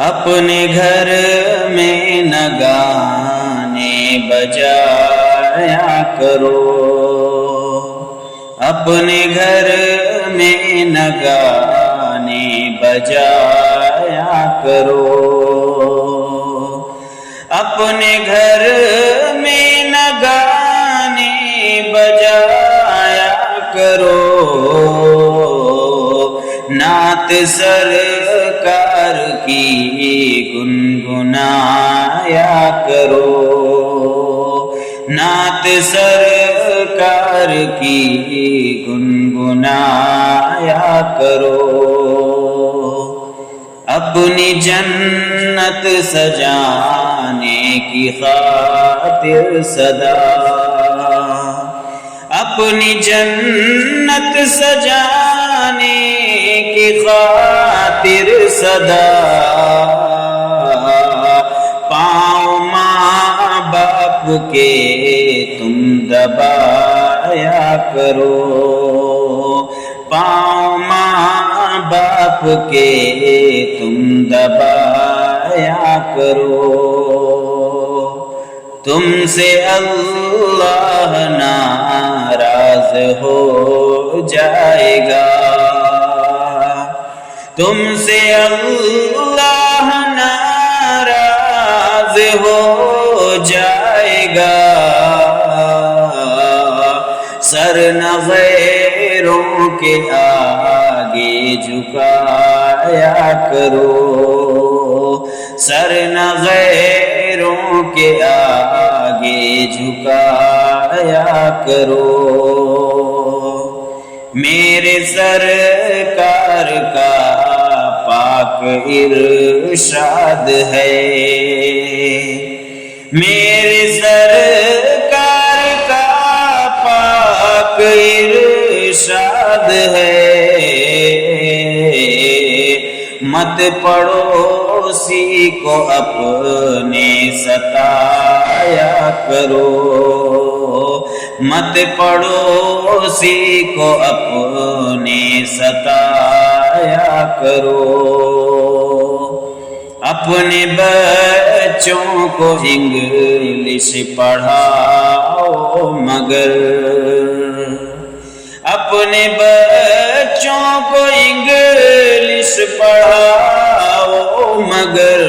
اپنے گھر میں نہ گانے بجایا کرو، اپنے گھر میں نہ گانے بجایا کرو، اپنے گھر میں نہ گانے بجایا کرو، نعت سرکار کی گنگنایا کرو، نعت سرکار کی گنگنایا کرو، اپنی جنت سجانے کی خاطر صدا، اپنی جنت سجانے کی خاطر صدا، پاؤں ماں باپ کے تم دبایا کرو، پاؤں ماں باپ کے تم دبایا کرو، تم سے اللہ ناراض ہو جائے گا، تم سے اللہ ناراض ہو جائے گا، سر نہ غیروں کے آگے جھکایا کرو، سر نہ غیروں کے آگے جھکایا کرو، میرے سرکار کا پاک ارشاد ہے، میرے سرکار کا پاک ارشاد ہے، مت پڑوسی کو اپنے ستایا کرو، مت پڑوسی کو اپنے ستایا کرو، اپنے بچوں کو انگلش پڑھاؤ مگر، اپنے بچوں کو انگلش پڑھاؤ مگر،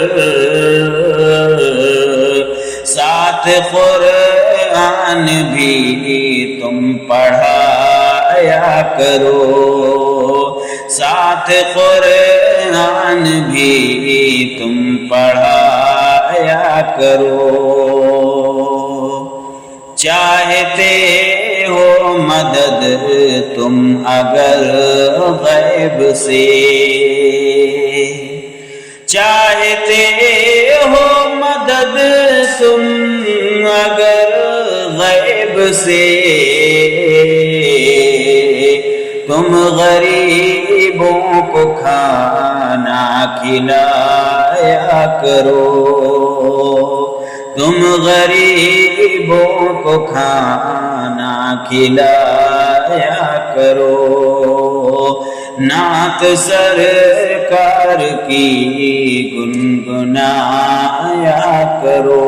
ساتھ قرآن بھی تم پڑھایا کرو، ساتھ قرآن بھی تم پڑھایا کرو، چاہتے ہو مدد تم اگر غیب سے، چاہتے ہو مدد تم اگر غیب سے، تم غریبوں کو کھانا کھلایا کرو، تم غریبوں کو کھانا کھلایا کرو، نعت سرکار کی گنگنایا کرو۔